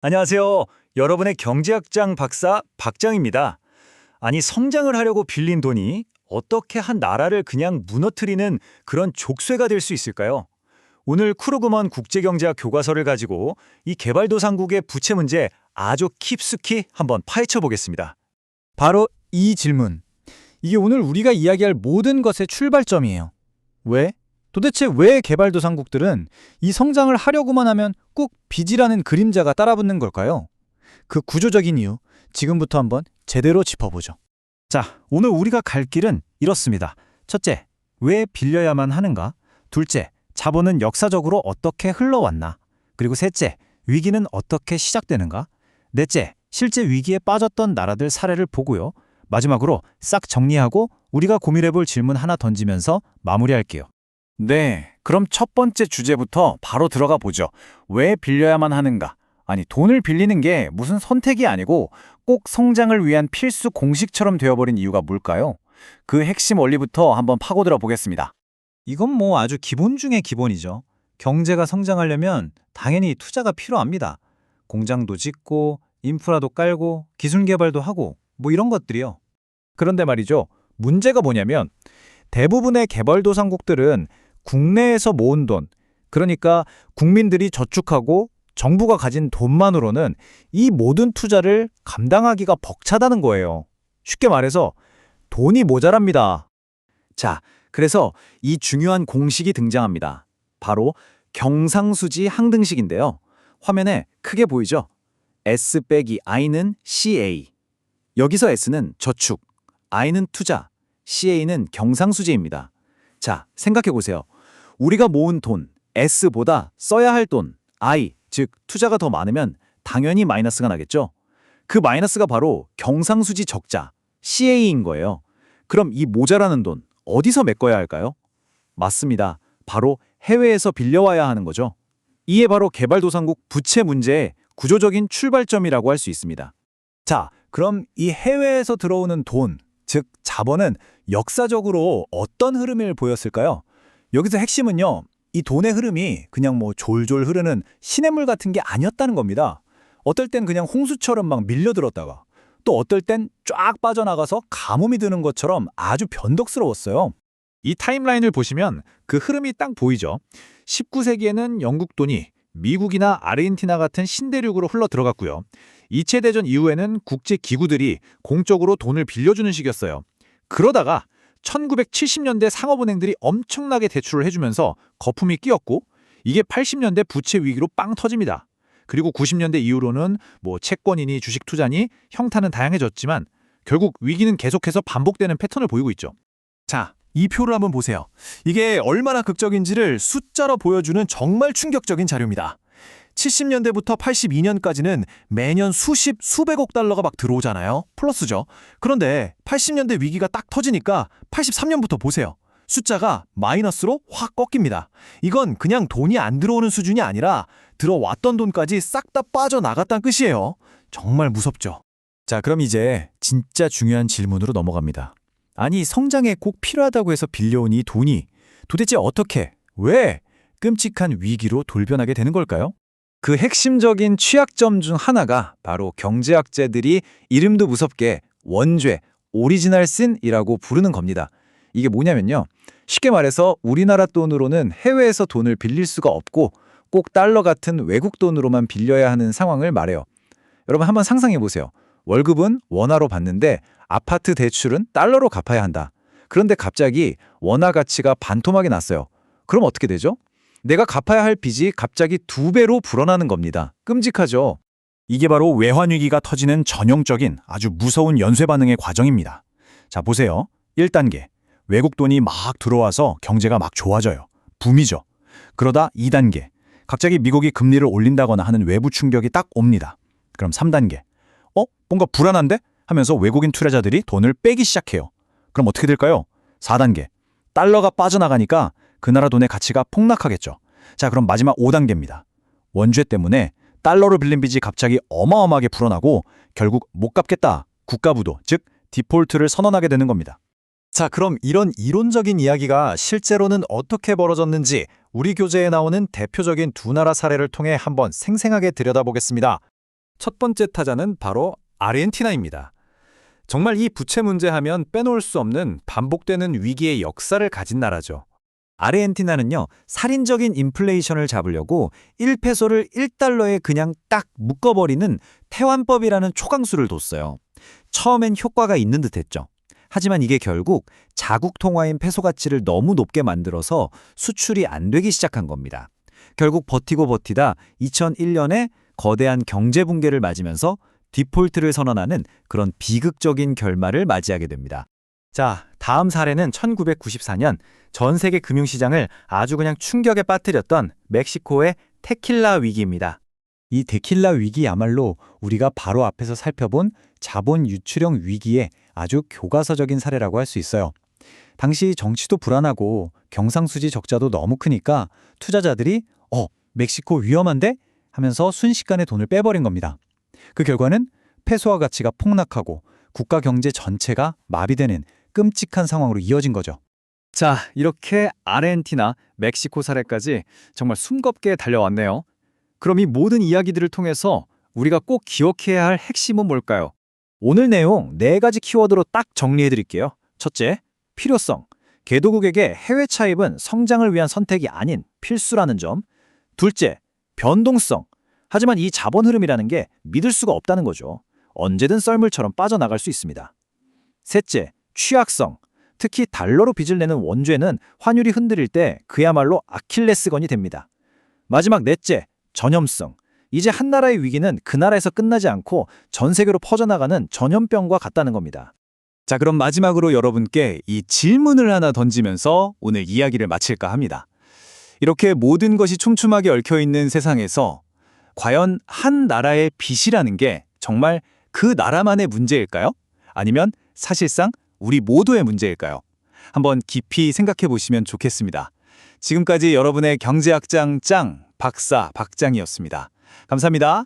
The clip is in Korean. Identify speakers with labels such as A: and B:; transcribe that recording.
A: 안녕하세요. 여러분의 경제학장 박사 박장입니다. 아니, 성장을 하려고 빌린 돈이 어떻게 한 나라를 그냥 무너뜨리는 그런 족쇄가 될 수 있을까요? 오늘 크루그먼 국제경제학 교과서를 가지고 이 개발도상국의 부채 문제 아주 깊숙이 한번 파헤쳐 보겠습니다.
B: 바로 이 질문. 이게 오늘 우리가 이야기할 모든 것의 출발점이에요. 왜? 도대체 왜 개발도상국들은 이 성장을 하려고만 하면 꼭 빚이라는 그림자가 따라붙는 걸까요? 그 구조적인 이유, 지금부터 한번 제대로 짚어보죠.
A: 자, 오늘 우리가 갈 길은 이렇습니다. 첫째, 왜 빌려야만 하는가? 둘째, 자본은 역사적으로 어떻게 흘러왔나? 그리고 셋째, 위기는 어떻게 시작되는가? 넷째, 실제 위기에 빠졌던 나라들 사례를 보고요. 마지막으로 싹 정리하고 우리가 고민해볼 질문 하나 던지면서 마무리할게요.
C: 네, 그럼 첫 번째 주제부터 바로 들어가 보죠. 왜 빌려야만 하는가? 아니, 돈을 빌리는 게 무슨 선택이 아니고 꼭 성장을 위한 필수 공식처럼 되어버린 이유가 뭘까요? 그 핵심 원리부터 한번 파고들어 보겠습니다.
B: 이건 뭐 아주 기본 중의 기본이죠. 경제가 성장하려면 당연히 투자가 필요합니다. 공장도 짓고, 인프라도 깔고, 기술 개발도 하고, 뭐 이런 것들이요. 그런데 말이죠. 문제가 뭐냐면 대부분의 개발도상국들은 국내에서 모은 돈, 그러니까 국민들이 저축하고 정부가 가진 돈만으로는 이 모든 투자를 감당하기가 벅차다는 거예요. 쉽게 말해서 돈이 모자랍니다.
C: 자, 그래서 이 중요한 공식이 등장합니다. 바로 경상수지 항등식인데요. 화면에 크게 보이죠? S 빼기 I는 CA. 여기서 S는 저축, I는 투자, CA는 경상수지입니다. 자, 생각해 보세요. 우리가 모은 돈, S보다 써야 할 돈, I, 즉 투자가 더 많으면 당연히 마이너스가 나겠죠? 그 마이너스가 바로 경상수지 적자, CA인 거예요. 그럼 이 모자라는 돈, 어디서 메꿔야 할까요? 맞습니다. 바로 해외에서 빌려와야 하는 거죠. 이게 바로 개발도상국 부채 문제의 구조적인 출발점이라고 할 수 있습니다.
B: 자, 그럼 이 해외에서 들어오는 돈, 즉 자본은 역사적으로 어떤 흐름을 보였을까요? 여기서 핵심은요, 이 돈의 흐름이 그냥 뭐 졸졸 흐르는 시냇물 같은 게 아니었다는 겁니다. 어떨 땐 그냥 홍수처럼 막 밀려들었다가 또 어떨 땐 쫙 빠져나가서 가뭄이 드는 것처럼 아주 변덕스러웠어요. 이 타임라인을 보시면 그 흐름이 딱 보이죠. 19세기에는 영국 돈이 미국이나 아르헨티나 같은 신대륙으로 흘러 들어갔고요. 2차 대전 이후에는 국제 기구들이 공적으로 돈을 빌려주는 시기였어요. 그러다가 1970년대 상업은행들이 엄청나게 대출을 해주면서 거품이 끼었고, 이게 80년대 부채 위기로 빵 터집니다. 그리고 90년대 이후로는 뭐 채권이니 주식 투자니 형태는 다양해졌지만 결국 위기는 계속해서 반복되는 패턴을 보이고 있죠.
D: 자, 이 표를 한번 보세요. 이게 얼마나 극적인지를 숫자로 보여주는 정말 충격적인 자료입니다. 70년대부터 82년까지는 매년 수백억 달러가 막 들어오잖아요. 플러스죠. 그런데 80년대 위기가 딱 터지니까 83년부터 보세요. 숫자가 마이너스로 확 꺾입니다. 이건 그냥 돈이 안 들어오는 수준이 아니라 들어왔던 돈까지 싹 다 빠져나갔다는 뜻이에요. 정말 무섭죠.
B: 자, 그럼 이제 진짜 중요한 질문으로 넘어갑니다. 아니, 성장에 꼭 필요하다고 해서 빌려온 이 돈이 도대체 어떻게, 왜 끔찍한 위기로 돌변하게 되는 걸까요? 그 핵심적인 취약점 중 하나가 바로 경제학자들이 이름도 무섭게 원죄, 오리지널 신이라고 부르는 겁니다. 이게 뭐냐면요. 쉽게 말해서 우리나라 돈으로는 해외에서 돈을 빌릴 수가 없고 꼭 달러 같은 외국 돈으로만 빌려야 하는 상황을 말해요. 여러분 한번 상상해 보세요. 월급은 원화로 받는데 아파트 대출은 달러로 갚아야 한다. 그런데 갑자기 원화 가치가 반토막이 났어요. 그럼 어떻게 되죠? 내가 갚아야 할 빚이 갑자기 2배로 불어나는 겁니다. 끔찍하죠?
A: 이게 바로 외환위기가 터지는 전형적인 아주 무서운 연쇄 반응의 과정입니다. 자, 보세요. 1단계. 외국 돈이 막 들어와서 경제가 막 좋아져요. 붐이죠. 그러다 2단계. 갑자기 미국이 금리를 올린다거나 하는 외부 충격이 딱 옵니다. 그럼 3단계. 뭔가 불안한데? 하면서 외국인 투자자들이 돈을 빼기 시작해요. 그럼 어떻게 될까요? 4단계. 달러가 빠져나가니까 그 나라 돈의 가치가 폭락하겠죠. 자, 그럼 마지막 5단계입니다. 원죄 때문에 달러로 빌린 빚이 갑자기 어마어마하게 불어나고 결국 못 갚겠다. 국가부도, 즉 디폴트를 선언하게 되는 겁니다.
D: 자, 그럼 이런 이론적인 이야기가 실제로는 어떻게 벌어졌는지 우리 교재에 나오는 대표적인 두 나라 사례를 통해 한번 생생하게 들여다보겠습니다.
B: 첫 번째 타자는 바로 아르헨티나입니다. 정말 이 부채 문제 하면 빼놓을 수 없는 반복되는 위기의 역사를 가진 나라죠.
C: 아르헨티나는요, 살인적인 인플레이션을 잡으려고 1페소를 1달러에 그냥 딱 묶어버리는 태환법이라는 초강수를 뒀어요. 처음엔 효과가 있는 듯했죠. 하지만 이게 결국 자국 통화인 페소 가치를 너무 높게 만들어서 수출이 안 되기 시작한 겁니다. 결국 버티고 버티다 2001년에 거대한 경제 붕괴를 맞으면서 디폴트를 선언하는 그런 비극적인 결말을 맞이하게 됩니다.
B: 자, 다음 사례는 1994년 전 세계 금융시장을 아주 그냥 충격에 빠뜨렸던 멕시코의 테킬라 위기입니다.
A: 이 데킬라 위기야말로 우리가 바로 앞에서 살펴본 자본 유출형 위기의 아주 교과서적인 사례라고 할 수 있어요. 당시 정치도 불안하고 경상수지 적자도 너무 크니까 투자자들이 멕시코 위험한데? 하면서 순식간에 돈을 빼버린 겁니다. 그 결과는 페소화 가치가 폭락하고 국가 경제 전체가 마비되는 끔찍한 상황으로 이어진 거죠.
C: 자, 이렇게 아르헨티나, 멕시코 사례까지 정말 숨겁게 달려왔네요. 그럼 이 모든 이야기들을 통해서 우리가 꼭 기억해야 할 핵심은 뭘까요? 오늘 내용 4가지 키워드로 딱 정리해드릴게요. 첫째, 필요성. 개도국에게 해외 차입은 성장을 위한 선택이 아닌 필수라는 점. 둘째, 변동성. 하지만 이 자본 흐름이라는 게 믿을 수가 없다는 거죠. 언제든 썰물처럼 빠져나갈 수 있습니다. 셋째, 취약성. 특히 달러로 빚을 내는 원죄는 환율이 흔들릴 때 그야말로 아킬레스건이 됩니다. 마지막 넷째, 전염성. 이제 한 나라의 위기는 그 나라에서 끝나지 않고 전 세계로 퍼져나가는 전염병과 같다는 겁니다.
B: 자, 그럼 마지막으로 여러분께 이 질문을 하나 던지면서 오늘 이야기를 마칠까 합니다. 이렇게 모든 것이 촘촘하게 얽혀있는 세상에서 과연 한 나라의 빚이라는 게 정말 그 나라만의 문제일까요? 아니면 사실상 우리 모두의 문제일까요? 한번 깊이 생각해 보시면 좋겠습니다. 지금까지 여러분의 경제학장 짱 박사 박장이었습니다. 감사합니다.